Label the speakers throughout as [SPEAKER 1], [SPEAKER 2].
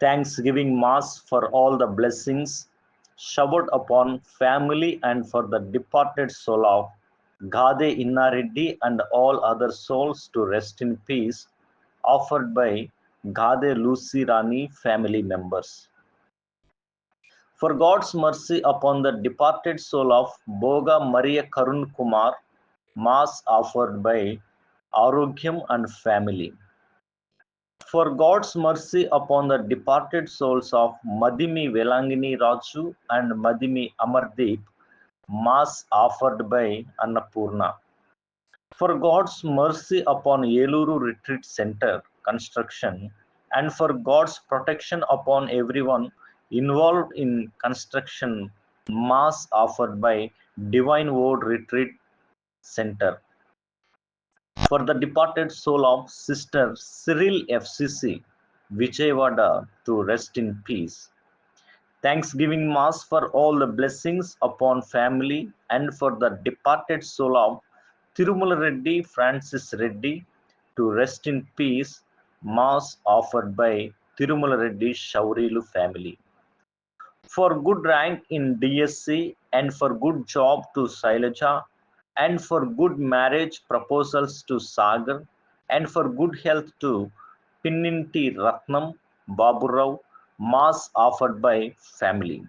[SPEAKER 1] Thanksgiving Mass for all the blessings showered upon family and for the departed soul of Gade Innareddy and all other souls to rest in peace, offered by Gade Lucy Rani family members. For God's mercy upon the departed soul of Boga Maria Karun Kumar, Mass offered by Arogyam and family. For God's mercy upon the departed souls of Madimi Velangini Raju and Madimi Amardeep, Mass offered by Annapurna. For God's mercy upon Yeluru Retreat Center construction and for God's protection upon everyone involved in construction, Mass offered by Divine Word Retreat Center. For the departed soul of Sister Cyril FCC, Vijayawada, to rest in peace. Thanksgiving Mass for all the blessings upon family and for the departed soul of Tirumala Reddy Francis Reddy, to rest in peace. Mass offered by Tirumala Reddy Shaurilu family. For good rank in DSC and for good job to Sailaja, and for good marriage proposals to Sagar, and for good health to Pinninti Ratnam Baburao, Mass offered by family.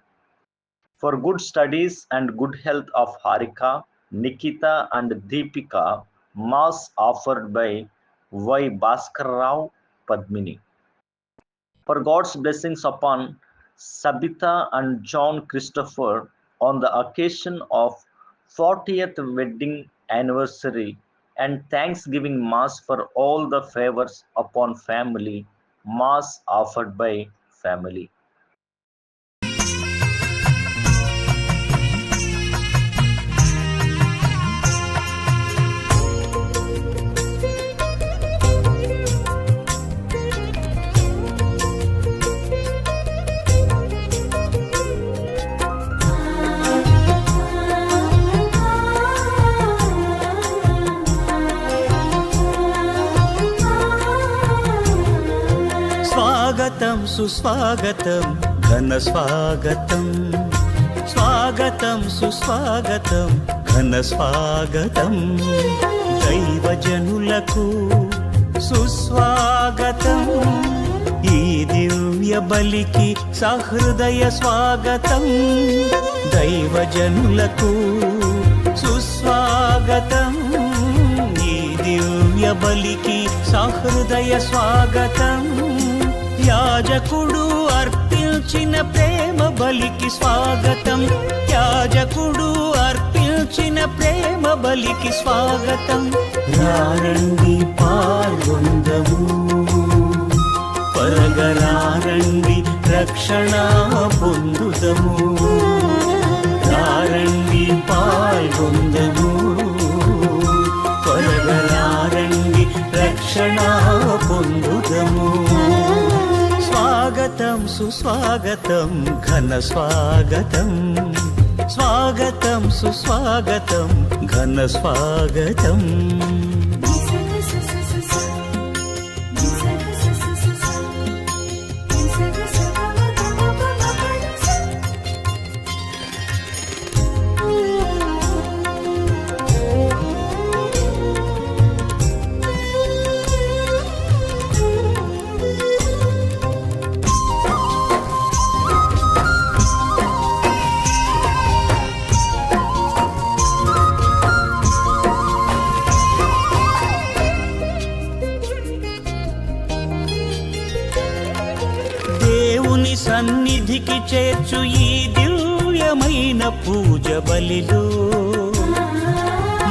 [SPEAKER 1] For good studies and good health of Harika, Nikita and Deepika, Mass offered by Y. Bhaskar Rao Padmini. For God's blessings upon Sabita and John Christopher on the occasion of 40th wedding anniversary and Thanksgiving Mass for all the favors upon family, Mass offered by family.
[SPEAKER 2] स्वागतं सुस्वागतं घन स्वागतं स्वागतं सुस्वागतं घन स्वागतं दैवजनुలకు సుస్వాగతం ఈ దివ్య బలికి సహృదయ స్వాగతం దైవజనులకు సుస్వాగతం ఈ దివ్య బలికి సహృదయ స్వాగతం యాజకుడు అర్పించిన ప్రేమ బలికి స్వాగతం యాజకుడు అర్పించిన ప్రేమ బలికి స్వాగతం రారండి పాల్గొందము పరగరారండి రక్షణ పొందుదము రారండి పాల్గొందము పరగరారండి రక్షణ పొందుదము स्वागतं सुस्वागतं घन स्वागतं स्वागतं सुस्वागतं घन स्वागतं సన్నిధికి చేర్చు ఈ దివ్యమైన పూజ బలిలో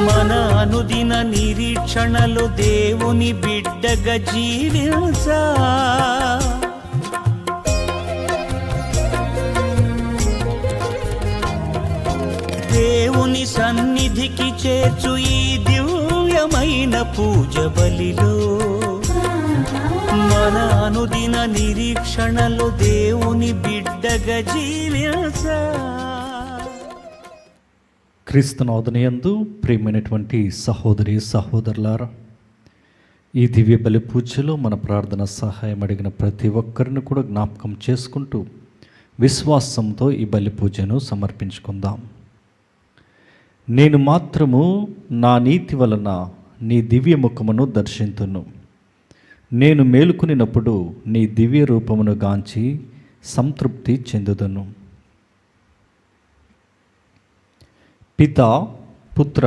[SPEAKER 2] మన అనుదిన నిరీక్షణలో దేవుని బిడ్డగా జీవించా దేవుని సన్నిధికి చేర్చు ఈ దివ్యమైన పూజ బలిలో మన అనుదిన నిరీక్షణలో దేవుని బిడ్డగా జీవించా.
[SPEAKER 3] క్రీస్తునాథునియందు ప్రియమైనటువంటి సహోదరి సహోదరులారా, ఈ దివ్య బలి పూజలో మన ప్రార్థన సహాయం అడిగిన ప్రతి ఒక్కరిని కూడా జ్ఞాపకం చేసుకుంటూ విశ్వాసంతో ఈ బలి పూజను సమర్పించుకుందాం. నేను మాత్రము నా నీతి వలన నీ దివ్య ముఖమును దర్శింతును. నేను మేలుకునినప్పుడు నీ దివ్య రూపమును గాంచి సంతృప్తి చెందుదును. పితా పుత్ర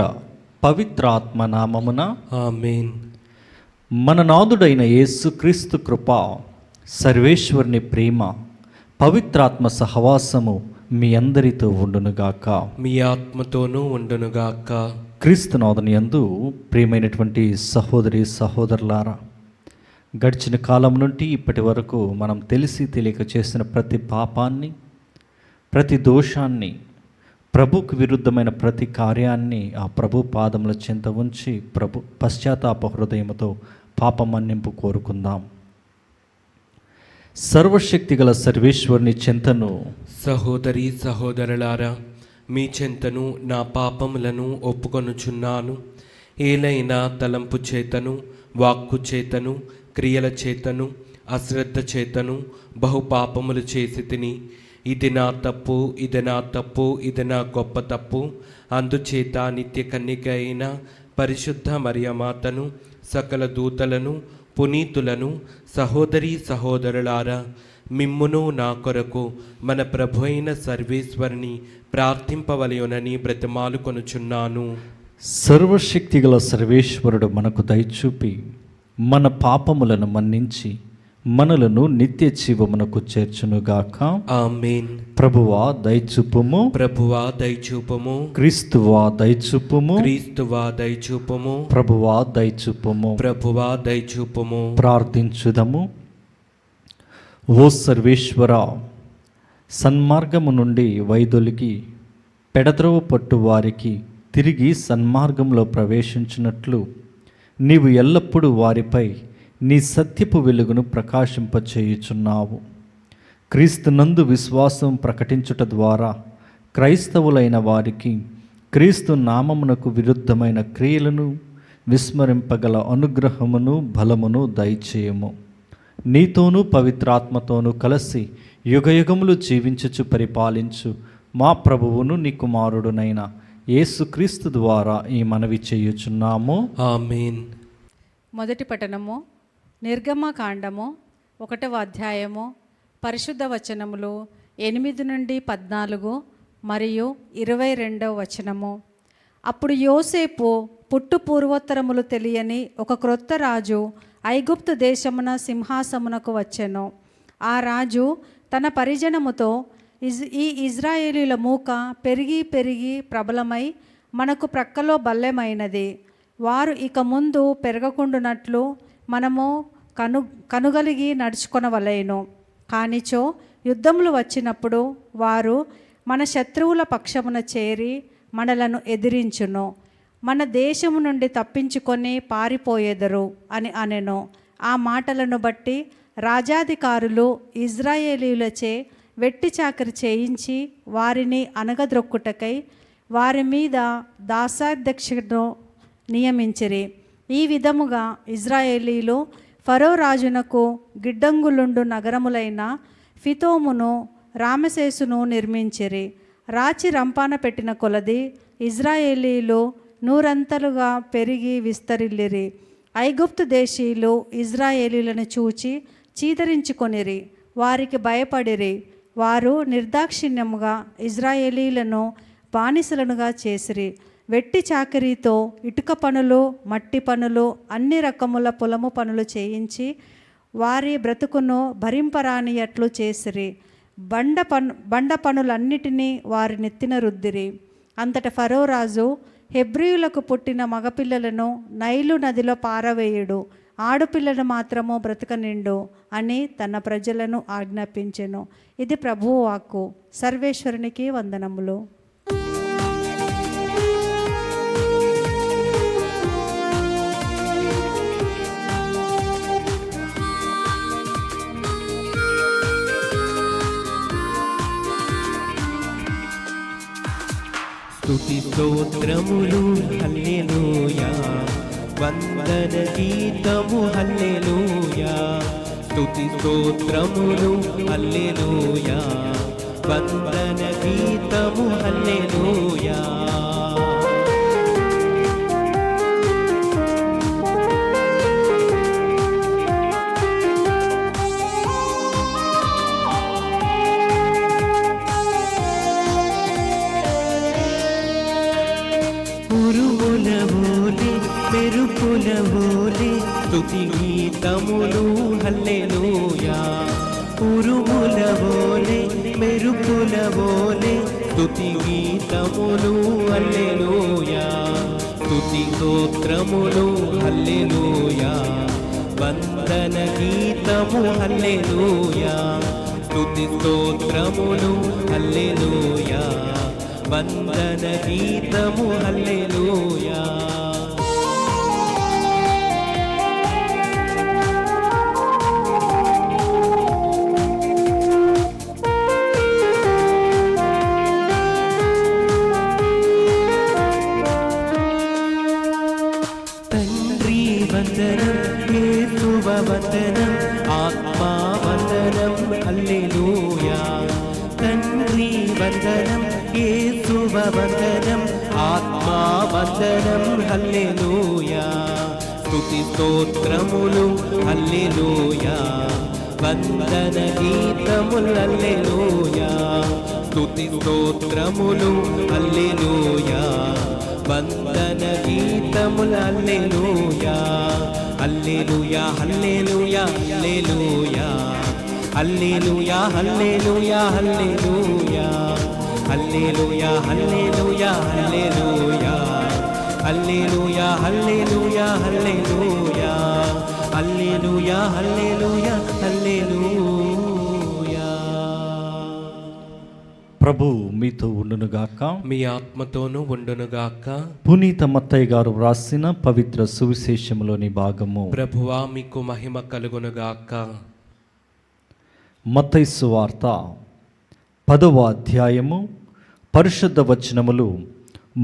[SPEAKER 3] పవిత్రాత్మ నామమున
[SPEAKER 4] ఆమేన్.
[SPEAKER 3] మన నాథుడైన యేసుక్రీస్తు కృప, సర్వేశ్వరుని ప్రేమ, పవిత్రాత్మ సహవాసము మీ అందరితో ఉండునుగాక.
[SPEAKER 4] మీ ఆత్మతోనూ ఉండునుగాక.
[SPEAKER 3] క్రీస్తునాథునియందు ప్రియమైనటువంటి సహోదరి సహోదరులారా, గడిచిన కాలం నుండి ఇప్పటి వరకు మనం తెలిసి తెలియక చేసిన ప్రతి పాపాన్ని, ప్రతి దోషాన్ని, ప్రభుకు విరుద్ధమైన ప్రతి కార్యాన్ని ఆ ప్రభు పాదముల చెంత ఉంచి ప్రభు పశ్చాత్తాప హృదయముతో పాప మన్నింపు కోరుకుందాం. సర్వశక్తిగల సర్వేశ్వరుని చెంతను
[SPEAKER 4] సహోదరి సహోదరులారా, మీ చెంతను నా పాపములను ఒప్పుకొనుచున్నాను. ఏలైనా తలంపు చేతను, వాక్కు చేతను, క్రియల చేతను, అశ్రద్ధ చేతను బహు పాపములు చేసి తిని, ఇది నా తప్పు, ఇది నా తప్పు, ఇది నా గొప్ప తప్పు. అందుచేత నిత్య కన్యక అయిన పరిశుద్ధ మరియమాతను, సకల దూతలను, పునీతులను, సహోదరి సహోదరులారా, మిమ్మును నా కొరకు మన ప్రభు అయిన సర్వేశ్వరుని ప్రార్థింపవలయునని బ్రతిమాలు కొనుచున్నాను.
[SPEAKER 3] సర్వశక్తిగల సర్వేశ్వరుడు మనకు దయచూపి మన పాపములను మన్నించి మనలను నిత్య జీవమునకు చేర్చునుగాక.
[SPEAKER 4] ఆమేన్.
[SPEAKER 3] ప్రభువా దయచూపుము,
[SPEAKER 4] ప్రభువా దయచూపము,
[SPEAKER 3] క్రీస్తువా దయచూపుము,
[SPEAKER 4] క్రీస్తువా దయచూపము,
[SPEAKER 3] ప్రభువా దయచూపుము.
[SPEAKER 4] ప్రభువా దయచూపము.
[SPEAKER 3] ప్రార్థించుదము. ఓ సర్వేశ్వర, సన్మార్గము నుండి వైదొలిగి పెడద్రవ పట్టు వారికి తిరిగి సన్మార్గంలో ప్రవేశించినట్లు నీవు ఎల్లప్పుడూ వారిపై నీ సత్యపు వెలుగును ప్రకాశింపచేయుచున్నావు. క్రీస్తునందు విశ్వాసం ప్రకటించుట ద్వారా క్రైస్తవులైన వారికి క్రీస్తు నామమునకు విరుద్ధమైన క్రియలను విస్మరింపగల అనుగ్రహమును బలమును దయచేయము. నీతోనూ పవిత్రాత్మతోనూ కలిసి యుగయుగములు జీవించుచు పరిపాలించు మా ప్రభువును నీ కుమారుడునైన యేసుక్రీస్తు ద్వారా ఈ మనవి చేయుచున్నాము.
[SPEAKER 4] ఆమేన్.
[SPEAKER 5] మొదటి పఠనము నిర్గమకాండము 1వ అధ్యాయము పరిశుద్ధ వచనములు 8 నుండి 14 మరియు 22వ వచనము. అప్పుడు యోసేపు పుట్టు పూర్వోత్తరములు తెలియని ఒక క్రొత్త రాజు ఐగుప్తు దేశమున సింహాసమునకు వచ్చెను. ఆ రాజు తన పరిజనముతో, ఈ ఇజ్రాయేలీల మూక పెరిగి పెరిగి ప్రబలమై మనకు ప్రక్కలో బల్లెమైనది. వారు ఇక ముందు పెరగకుండునట్లు మనము కనుగలిగి నడుచుకొనవలెను. కానిచో యుద్ధములు వచ్చినప్పుడు వారు మన శత్రువుల పక్షమున చేరి మనలను ఎదిరించును, మన దేశము నుండి తప్పించుకొని పారిపోయేదరు అని అనెను. ఆ మాటలను బట్టి రాజాధికారులు ఇజ్రాయేలీలచే వెట్టి చాకరి చేయించి వారిని అనగద్రొక్కుటకై వారి మీద దాసాధ్యక్షుడు నియమించిరి. ఈ విధముగా ఇజ్రాయేలీలు ఫరో రాజునకు గిడ్డంగులుండు నగరములైన ఫితోమును, రామసేసును నిర్మించిరి. రాచి రంపాన పెట్టిన కొలది ఇజ్రాయేలీలు నూరంతలుగా పెరిగి విస్తరిల్లిరి. ఐగుప్తు దేశీయులు ఇజ్రాయేలీలను చూచి చీదరించుకొనిరి, వారికి భయపడిరి. వారు నిర్దాక్షిణ్యముగా ఇజ్రాయేలీలను బానిసలనుగా చేసిరి. వెట్టి చాకరీతో ఇటుక పనులు, మట్టి పనులు, అన్ని రకముల పొలము పనులు చేయించి వారి బ్రతుకును భరింపరానియట్లు చేసిరి. బండ పనులన్నిటినీ వారి నెత్తిన రుద్దిరి. అంతట ఫరో రాజు హెబ్రీయులకు పుట్టిన మగపిల్లలను నైలు నదిలో పారవేయుడు, ఆడపిల్లలు మాత్రము బ్రతకనిండు అని తన ప్రజలను ఆజ్ఞాపించెను. ఇది ప్రభువు వాక్కు. సర్వేశ్వరునికి వందనములు.
[SPEAKER 4] స్తుతి స్తోత్రములు హల్లెలూయా, వందన గీతము హల్లెలూయా. స్తుతి స్తోత్రములు హల్లెలూయా, వందన గీతము హల్లెలూయా. ఉరుముల వోలే మెరుపుల వోలే స్తుతి గీతములు హల్లెలూయా. ఉరుముల వోలే మెరుపుల వోలే స్తుతి గీతములు హల్లెలూయా. స్తుతి స్తోత్రములు హల్లెలూయా, వందన గీతము హల్లెలూయా. స్తుతి స్తోత్రములు హల్లెలూయా, వందన గీతము హల్లెలూయా. తండ్రి వందనం, యేసువ వందనం, ఆత్మా వందనం హల్లెలూయా. తండ్రి వందనం, యేసువ వందనం, ఆత్మా వందనం హల్లెలూయా. స్తుతి స్తోత్రములు హల్లెలూయా, వందన గీతములు హల్లెలూయా. స్తుతి స్తోత్రములు హల్లెలూయా, వందన గీతములు హల్లెలూయా. హల్లెలూయా హల్లెలూయా హల్లెలూయా, హల్లెలూయా హల్లెలూయా హల్లెలూయా, హల్లెలూయా హల్లెలూయా హల్లెలూయా, హల్లెలూయా హల్లెలూయా హల్లెలూయా, హల్లెలూయా హల్లెలూయా హల్లెలూయా.
[SPEAKER 3] ప్రభు మీతో ఉండునుగాక,
[SPEAKER 4] మీ ఆత్మతోనూ ఉండునుగాక.
[SPEAKER 3] పునీత మత్తయ్య గారు వ్రాసిన పవిత్ర సువిశేషములోని భాగము.
[SPEAKER 4] ప్రభువా మీకు మహిమ కలుగునుగాక.
[SPEAKER 3] మత్తయి సువార్త 10వ అధ్యాయము పరిశుద్ధ వచనములు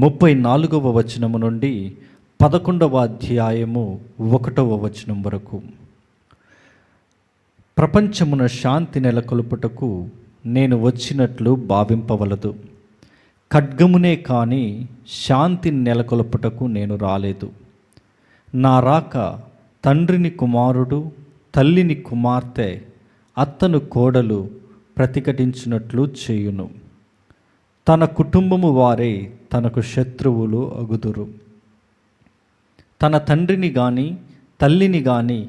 [SPEAKER 3] 34వ వచనము నుండి 11వ అధ్యాయము 1వ వచనం వరకు. ప్రపంచమున శాంతి నెలకొల్పుటకు నేను వచ్చినట్లు భావింపవలదు. ఖడ్గమునే కాని శాంతిని నెలకొల్పుటకు నేను రాలేదు. నా రాక తండ్రిని కుమారుడు, తల్లిని కుమార్తె, అత్తను కోడలు ప్రతిఘటించినట్లు చేయును. తన కుటుంబము వారే తనకు శత్రువులు అగుదురు. తన తండ్రిని గాని తల్లిని గాని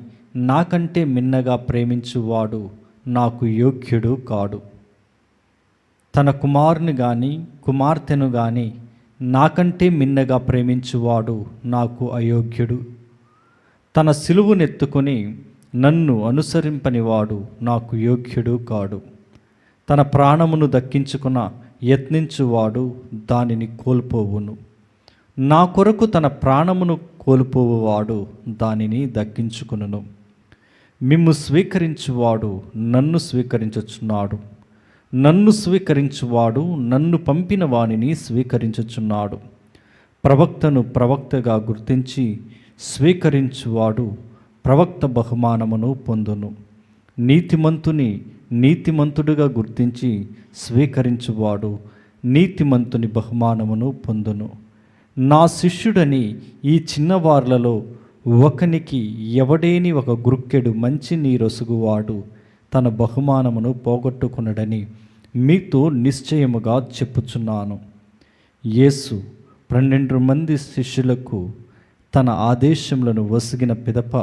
[SPEAKER 3] నాకంటే మిన్నగా ప్రేమించువాడు నాకు యోగ్యుడు కాడు. తన కుమారుని గాని కుమార్తెను గాని నాకంటే మిన్నగా ప్రేమించువాడు నాకు అయోగ్యుడు. తన సిలువనెత్తుకొని నన్ను అనుసరింపనివాడు నాకు యోగ్యుడు కాడు. తన ప్రాణమును దక్కించుకున్న యత్నించువాడు దానిని కోల్పోవును. నా కొరకు తన ప్రాణమును కోల్పోవువాడు దానిని దక్కించుకును. మిమ్ము స్వీకరించువాడు నన్ను స్వీకరించుచున్నాడు, నన్ను స్వీకరించువాడు నన్ను పంపిన వానిని స్వీకరించుచున్నాడు. ప్రవక్తను ప్రవక్తగా గుర్తించి స్వీకరించువాడు ప్రవక్త బహుమానమును పొందును. నీతిమంతుని నీతిమంతుడుగా గుర్తించి స్వీకరించువాడు నీతిమంతుని బహుమానమును పొందును. నా శిష్యుడని ఈ చిన్నవార్లలో ఒకనికి ఎవడేని ఒక గుర్కెడు మంచి నీరొసుగువాడు తన బహుమానమును పోగొట్టుకునడని మీతో నిశ్చయముగా చెప్పుచున్నాను. యేసు 12 మంది శిష్యులకు తన ఆదేశములను వసిగిన పిదప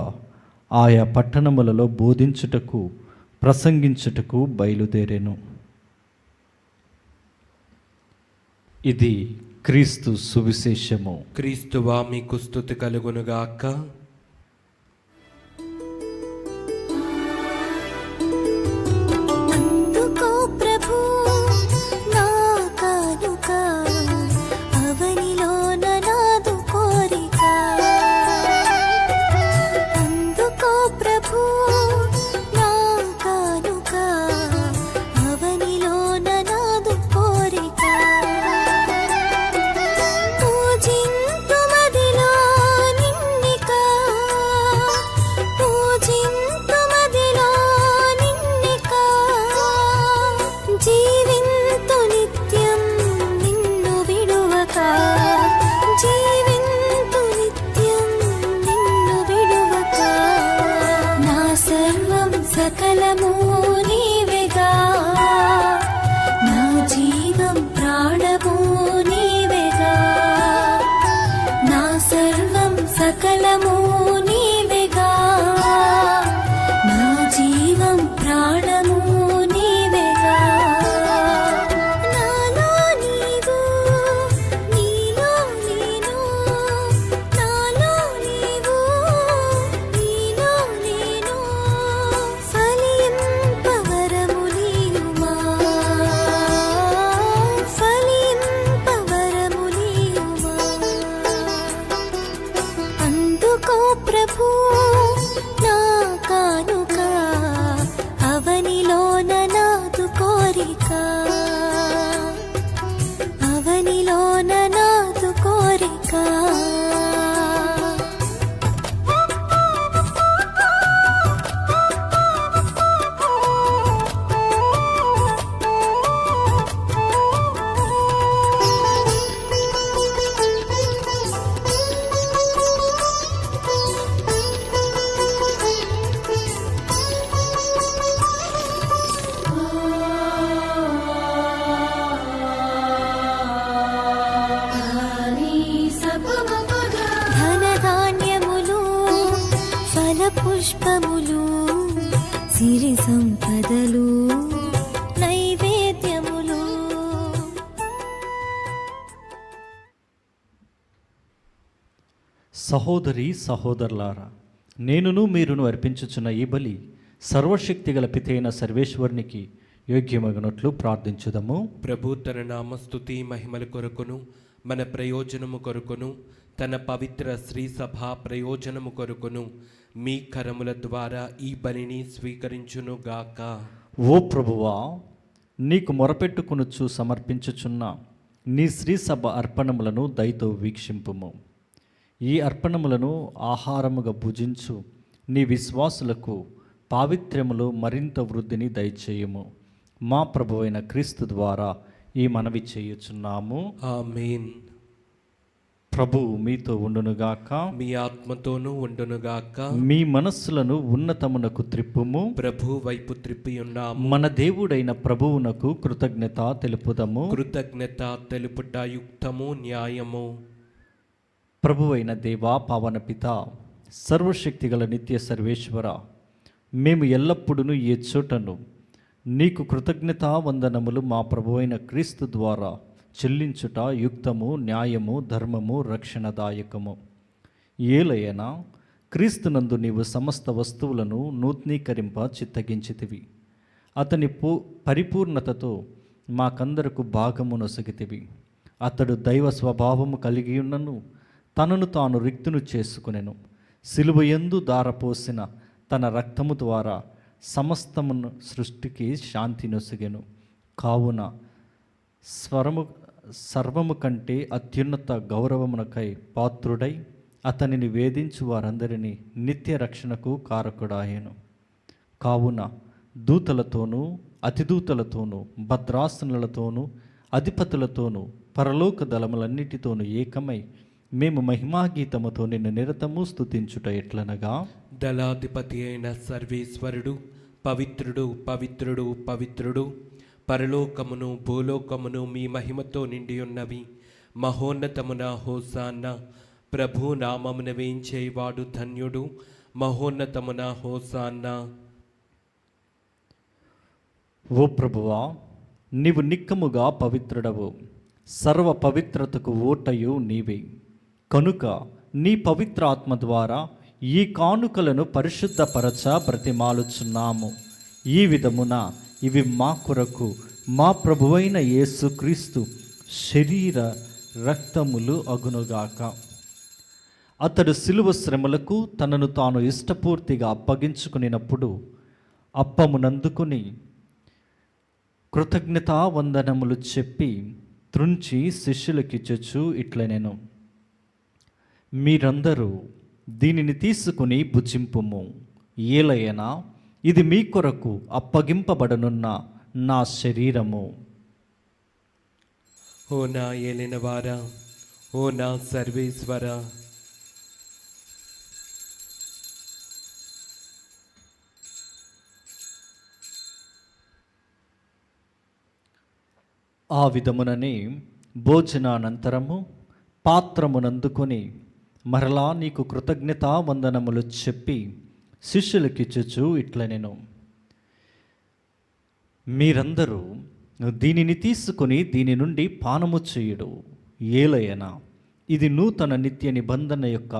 [SPEAKER 3] ఆయా పట్టణములలో బోధించుటకు ప్రసంగించుటకు బయలుదేరెను. ఇది క్రీస్తు సువిశేషము.
[SPEAKER 4] క్రీస్తువా మీకు స్తుతి కలుగునుగాక.
[SPEAKER 6] అందుకో ప్రభు నా కానుక, అవనిలోన నాదు కోరిక. అందుకో ప్రభు నా కానుక, అవనిలోన నాదు కోరిక. సకలము నీవేగా నా జీవం ప్రాణము నీవేగా నా సర్వం సకలము నీవేగా నా జీవం ప్రాణము నీవేగా నాలో నీవు నీలో నేను నాలో నీవు నీలో నేను ఫలింపవరము నీయుమా ఫలింపవరము నీయుమా అందుకో ప్రభు నా కానుక అవనిలోన నాదు కోరిక అవనిలోన నాదు కోరిక ధనధాన్యములు ఫలపుష్పములు సిరి సంపదలు నైవేద్యములు
[SPEAKER 3] సహోదరి సహోదరులారా, నేనును మీరును అర్పించుచున్న ఈ బలి సర్వశక్తిగల పితైన సర్వేశ్వరునికి యోగ్యమగినట్లు ప్రార్థించుదము.
[SPEAKER 4] ప్రభు తన నామస్తుతి మహిమల కొరకును మన ప్రయోజనము కొరకును తన పవిత్ర శ్రీ సభ ప్రయోజనము కొరకును మీ కరముల ద్వారా ఈ బలిని స్వీకరించునుగాక.
[SPEAKER 3] ఓ ప్రభువా, నీకు మొరపెట్టుకొనుచు సమర్పించుచున్న నీ శ్రీ సభ అర్పణములను దయతో వీక్షింపుము. ఈ అర్పణములను ఆహారముగా భుజించు నీ విశ్వాసులకు పావిత్ర్యములో మరింత వృద్ధిని దయచేయము. మా ప్రభువైన క్రీస్తు ద్వారా ఈ మనవి చేయుచున్నాము.
[SPEAKER 4] ఆమేన్.
[SPEAKER 3] ప్రభువు మీతో ఉండునుగాక,
[SPEAKER 4] మీ ఆత్మతోనూ ఉండునుగాక.
[SPEAKER 3] మీ మనస్సులను ఉన్నతమునకు త్రిప్పుము.
[SPEAKER 4] ప్రభు వైపు త్రిప్పి ఉన్నాము.
[SPEAKER 3] మన దేవుడైన ప్రభువునకు కృతజ్ఞత తెలుపుదము.
[SPEAKER 4] కృతజ్ఞత తెలుపుట యుక్తము న్యాయము.
[SPEAKER 3] ప్రభువైన దేవా, పావన పిత, సర్వశక్తిగల నిత్య సర్వేశ్వర, మేము ఎల్లప్పుడూ ఏ చోటను నీకు కృతజ్ఞతా వందనములు మా ప్రభువైన క్రీస్తు ద్వారా చెల్లించుట యుక్తము, న్యాయము, ధర్మము, రక్షణదాయకము. ఏలయనా క్రీస్తునందు నీవు సమస్త వస్తువులను నూతనీకరింప చిత్తగించితివి. అతని పరిపూర్ణతతో మాకందరకు భాగము నొసగితివి. అతడు దైవ స్వభావము కలిగి ఉన్నను తనను తాను రిక్తును చేసుకునెను. సిలువయందు దారపోసిన తన రక్తము ద్వారా సమస్తమును సృష్టికి శాంతి నొసగెను. కావున సర్వము కంటే అత్యున్నత గౌరవమునకై పాత్రుడై అతనిని వేధించు వారందరినీ నిత్య రక్షణకు కారకుడాయెను. కావున దూతలతోనూ అతిదూతలతోనూ భద్రాసనులతోనూ అధిపతులతోనూ పరలోక దళములన్నిటితోనూ ఏకమై మేము మహిమాగీతముతో నిన్ను నిరతము స్తుతించుట ఎట్లనగా,
[SPEAKER 4] దళాధిపతి అయిన సర్వేశ్వరుడు పవిత్రుడు పవిత్రుడు పవిత్రుడు, పరలోకమును భూలోకమును మీ మహిమతో నిండి ఉన్నవి. మహోన్నతమున హోసాన్న, ప్రభు నామమున వేయించేవాడు ధన్యుడు. మహోన్నతమున హోసాన్న.
[SPEAKER 3] ఓ ప్రభువా, నీవు నిక్కముగా పవిత్రుడవు, సర్వ పవిత్రతకు ఓటయు నీవే. కనుక నీ పవిత్ర ఆత్మ ద్వారా ఈ కానుకలను పరిశుద్ధపరచ బ్రతిమాలుచున్నాము. ఈ విధమున ఇవి మా కొరకు మా ప్రభువైన యేసుక్రీస్తు శరీర రక్తములు అగునుగాక. అతడు శిలువ శ్రమలకు తనను తాను ఇష్టపూర్తిగా అప్పగించుకునినప్పుడు అప్పమునందుకుని కృతజ్ఞతా వందనములు చెప్పి త్రుంచి శిష్యులకిచ్చుచు ఇట్లనెను, మీరందరూ దీనిని తీసుకుని భుజింపుము. ఏలయనా ఇది మీ కొరకు అప్పగింపబడనున్న నా శరీరము.
[SPEAKER 4] ఓ నా ఏలినవారా, ఓ నా సర్వేశ్వర,
[SPEAKER 3] ఆ విధముననే భోజనానంతరము పాత్రమునందుకొని మరలా నీకు కృతజ్ఞతా వందనములు చెప్పి శిష్యులకిచ్చుచు ఇట్లనెను, మీరందరూ దీనిని తీసుకొని దీని నుండి పానము చేయుడు. ఏలయనా ఇది నూతన నిత్య నిబంధన యొక్క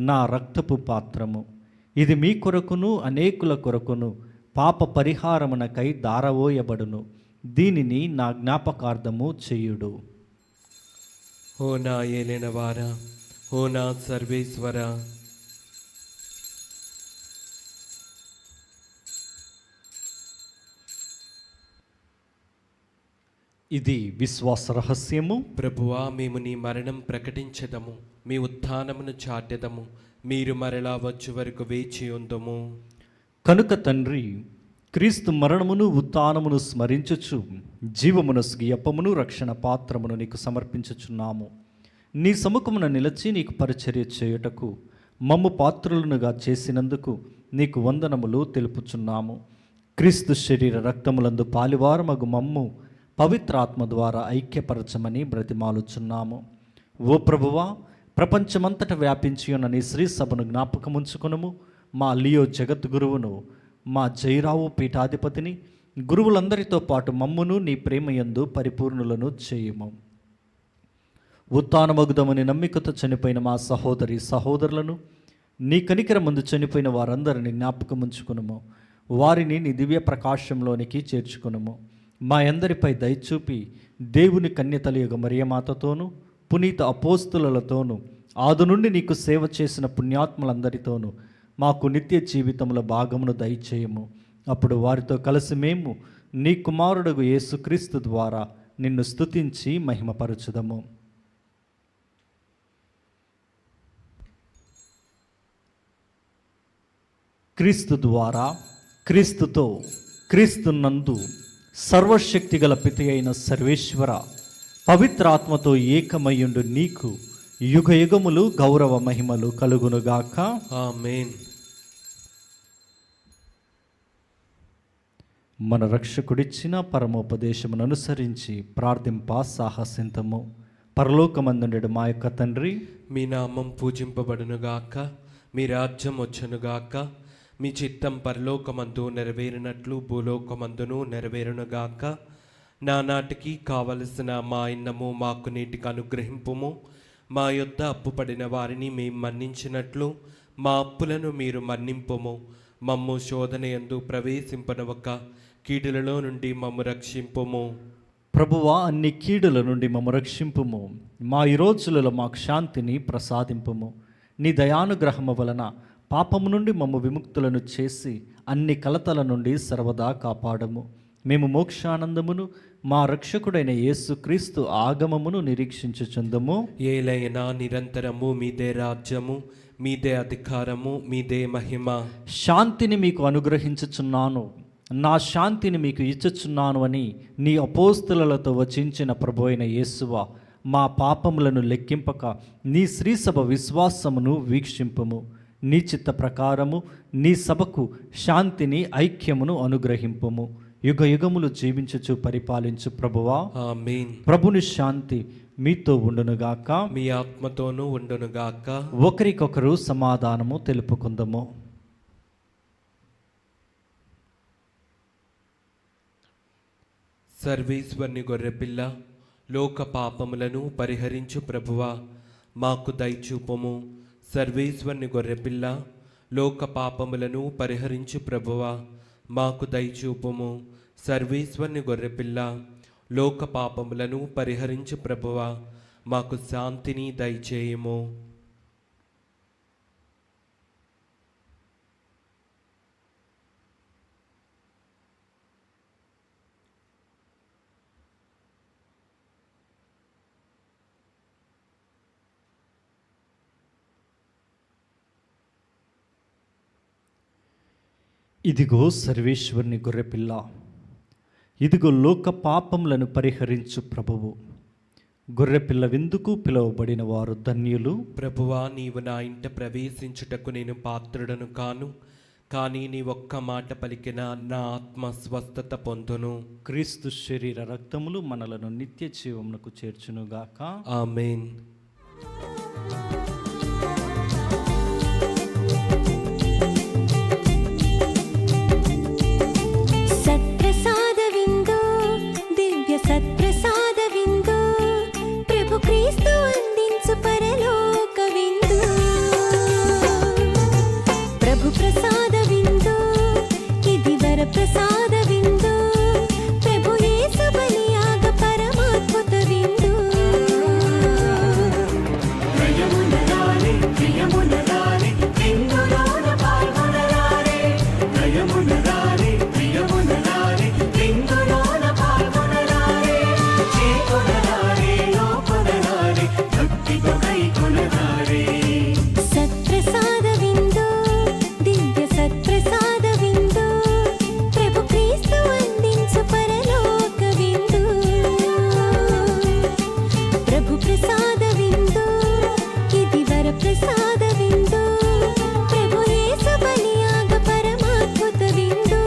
[SPEAKER 3] నా రక్తపు పాత్రము. ఇది మీ కొరకును అనేకుల కొరకును పాప పరిహారమునకై దారవోయబడును. దీనిని నా జ్ఞాపకార్థము చేయుడు.
[SPEAKER 4] ఓ నా ఏలినవారా, ఓ నా సర్వేశ్వర,
[SPEAKER 3] ఇది విశ్వాస రహస్యము.
[SPEAKER 4] ప్రభువా, మేము నీ మరణం ప్రకటించదము, మీ ఉత్థానమును చాటెదము, మీరు మరలా వచ్చు వరకు వేచి ఉందము.
[SPEAKER 3] కనుక తండ్రి, క్రీస్తు మరణమును ఉత్థానమును స్మరించుచు జీవమునస్గి అప్పమును రక్షణ పాత్రమును నీకు సమర్పించుచున్నాము. నీ సముఖమున నిలచి నీకు పరిచర్య చేయుటకు మమ్ము పాత్రులనుగా చేసినందుకు నీకు వందనములు తెలుపుచున్నాము. క్రీస్తు శరీర రక్తములందు పాలివారమగు మమ్ము పవిత్రాత్మ ద్వారా ఐక్యపరచమని బ్రతిమాలుచున్నాము. ఓ ప్రభువా, ప్రపంచమంతట వ్యాపించి ఉన్న నీ శ్రీ సభను జ్ఞాపకముంచుకొనుము. మా లియో జగద్గురువును, మా జైరావు పీఠాధిపతిని, గురువులందరితో పాటు మమ్మును నీ ప్రేమయందు పరిపూర్ణులను చేయుము. ఉత్థానమగుదమని నమ్మికతో చనిపోయిన మా సహోదరి సహోదరులను, నీ కనికర ముందు చనిపోయిన వారందరిని జ్ఞాపకముంచుకునుము. వారిని నీ దివ్య ప్రకాశంలోనికి చేర్చుకునుము. మా అందరిపై దయచూపి దేవుని కన్యతలియుగ మరియమాతతోనూ పునీత అపోస్తులతోనూ ఆది నుండి నీకు సేవ చేసిన పుణ్యాత్ములందరితోనూ మాకు నిత్య జీవితంలో భాగమును దయచేయము. అప్పుడు వారితో కలిసి మేము నీ కుమారుడగు యేసుక్రీస్తు ద్వారా నిన్ను స్తుతించి మహిమపరచుదము. క్రీస్తు ద్వారా, క్రీస్తుతో, క్రీస్తునందు సర్వశక్తి గల పితి అయిన సర్వేశ్వర, పవిత్రాత్మతో ఏకమయ్యుండు నీకు యుగ యుగములు గౌరవ మహిమలు కలుగునుగాక.
[SPEAKER 4] ఆమేన్.
[SPEAKER 3] మన రక్షకుడిచ్చిన పరమోపదేశమును అనుసరించి ప్రార్థింప సాహసింతము. పరలోకమందుండెడు మా యొక్క తండ్రి,
[SPEAKER 4] మీ నామం పూజింపబడునుగాక, మీ రాజ్యం వచ్చునుగాక, మీ చిత్తం పరలోకమందు నెరవేరినట్లు భూలోకమందును నెరవేరునుగాక. నానాటికి కావలసిన మా అన్నము మాకు నీటికి అనుగ్రహింపుము. మా యొద్ద అప్పుపడిన వారిని మేము మన్నించినట్లు మా అప్పులను మీరు మన్నింపుము. మమ్ము శోధనయందు ప్రవేశింపనవక కీడులలో నుండి మమ్ము రక్షింపుము.
[SPEAKER 3] ప్రభువా, అన్ని కీడుల నుండి మమ్ము రక్షింపుము. మా ఈ రోజులలో మాకు శాంతిని ప్రసాదింపుము. నీ దయానుగ్రహము వలన పాపము నుండి మమ్ము విముక్తులను చేసి అన్ని కలతల నుండి సర్వదా కాపాడము. మేము మోక్షానందమును మా రక్షకుడైన యేసుక్రీస్తు ఆగమమును నిరీక్షించుచుందము.
[SPEAKER 4] ఏలైనా నిరంతరము మీదే రాజ్యము, మీదే అధికారము, మీదే మహిమ.
[SPEAKER 3] శాంతిని మీకు అనుగ్రహించుచున్నాను, నా శాంతిని మీకు ఇచ్చుచున్నాను అని నీ అపోస్తులతో వచించిన ప్రభు అయిన యేసువా, మా పాపములను లెక్కింపక నీ శ్రీసభ విశ్వాసమును వీక్షింపము. నీ చిత్త ప్రకారము నీ సభకు శాంతిని ఐక్యమును అనుగ్రహింపము. యుగ యుగములు జీవించుచు పరిపాలించు ప్రభువా,
[SPEAKER 4] ఆమేన్.
[SPEAKER 3] ప్రభుని శాంతి మీతో ఉండునుగాక,
[SPEAKER 4] మీ ఆత్మతోనూ ఉండునుగాక.
[SPEAKER 3] ఒకరికొకరు సమాధానము తెలుపుకుందము.
[SPEAKER 4] సర్వేశ్వరుని గొర్రెపిల్ల, లోక పాపములను పరిహరించు ప్రభువా, మాకు దయచూపుము. సర్వేశ్వరుని గొర్రెపిల్ల, లోక పాపములను పరిహరించు ప్రభువా, మాకు దయచూపుము. సర్వేశ్వరుని గొర్రెపిల్ల, లోక పాపములను పరిహరించు ప్రభువా, మాకు శాంతిని దయచేయము.
[SPEAKER 3] ఇదిగో సర్వేశ్వరుని గొర్రెపిల్ల, ఇదిగో లోక పాపములను పరిహరించు ప్రభువు. గొర్రెపిల్ల విందుకు పిలువబడిన వారు ధన్యులు.
[SPEAKER 4] ప్రభువా, నీవు నా ఇంట ప్రవేశించుటకు నేను పాత్రుడను కాను, కానీ నీ ఒక్క మాట పలికిన నా ఆత్మ స్వస్థత పొందును.
[SPEAKER 3] క్రీస్తు శరీర రక్తములు మనలను నిత్య జీవమునకు చేర్చునుగాక.
[SPEAKER 4] ఆమేన్.
[SPEAKER 6] సత్ప్రసాదవిందు దివ్య సత్ప్రసాదవిందు ప్రభు క్రీస్తు అందించు పరలోక విందు. ప్రభు ప్రసాద విందు ఇది వర ప్రసాద విందు ప్రభు యేసు బలియాగ పరమాద్భుత విందు. ప్రియమునరారే ప్రియమునరారే విందులోన పాల్గొనరారే. ప్రియమునరారే ప్రియమునరారే విందులోన పాల్గొనరారే. చేకొనరారే లోకొనరారే భక్తితో కైకొనరారే. సత్ప్రసాద విందు దివ్య సత్ప్రసాద విందు ప్రభు క్రీస్తు అందించు పరలోక విందు. ప్రభు ప్రసాద విందు ఇది వర ప్రసాద విందు ప్రభు యేసు బలియాగ పరమాద్భుత విందు.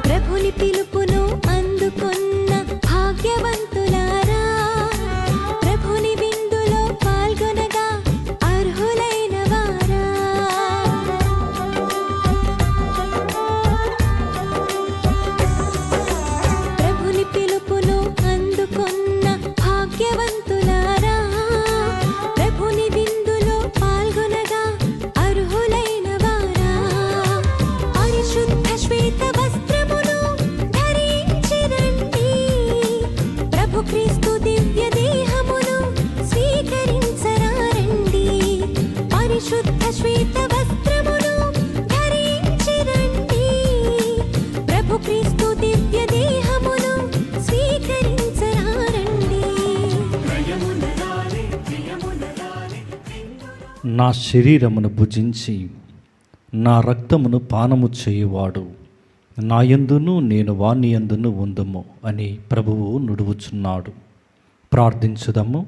[SPEAKER 6] ప్రభుని పిలుపును అందుకున్న భాగ్యవంతులారా. ప్రభుని విందులో పాల్గొనగా అర్హులైన వారా. ప్రభుని పిలుపును అందుకున్న భాగ్యవంతులారా. ప్రభుని విందులో పాల్గొనగా అర్హులైన వారా. పరిశుద్ధ శ్వేత వస్త్రమును ధరించి రండి. ప్రభు క్రీస్తు దివ్య దేహమును స్వీకరించరారండి. పరిశుద్ధ శ్వేత వస్త్రమును ధరించి రండి. ప్రభు క్రీస్తు దివ్య దేహమును స్వీకరించరారండి. ప్రియమునరారే ప్రియమునరారే
[SPEAKER 3] నా శరీరమును భుజించి నా రక్తమును పానము చేయువాడు నా యందును నేను వాని యందును ఉందుము అని ప్రభువు నుడువుచున్నాడు. ప్రార్థించుదము.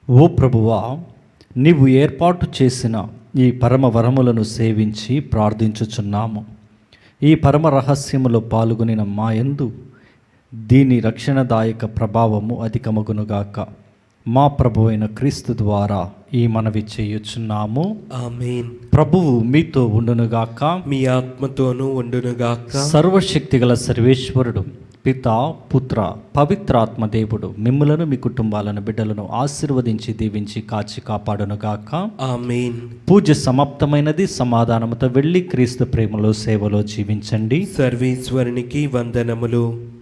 [SPEAKER 3] ఓ ప్రభువా, నీవు ఏర్పాటు చేసిన ఈ పరమ వరములను సేవించి ప్రార్థించుచున్నాము. ఈ పరమ రహస్యములో పాల్గొనిన మా యందు దీని రక్షణదాయక ప్రభావము అధికమగునుగాక. మా ప్రభువైన క్రీస్తు ద్వారా ఈ మనవి చేయుచున్నాము.
[SPEAKER 4] ఆమేన్.
[SPEAKER 3] ప్రభువు మీతో ఉండునుగాక.
[SPEAKER 4] మీ ఆత్మతోనూ ఉండునుగాక.
[SPEAKER 3] సర్వశక్తిగల సర్వేశ్వరుడు పిత పుత్ర పవిత్రాత్మ దేవుడు మిమ్ములను మీ కుటుంబాలను బిడ్డలను ఆశీర్వదించి దీవించి కాచి కాపాడునుగాక.
[SPEAKER 4] ఆమేన్.
[SPEAKER 3] పూజ సమాప్తమైనది. సమాధానముతో వెళ్ళి క్రీస్తు ప్రేమలో సేవలో జీవించండి.
[SPEAKER 4] సర్వేశ్వరునికి వందనములు.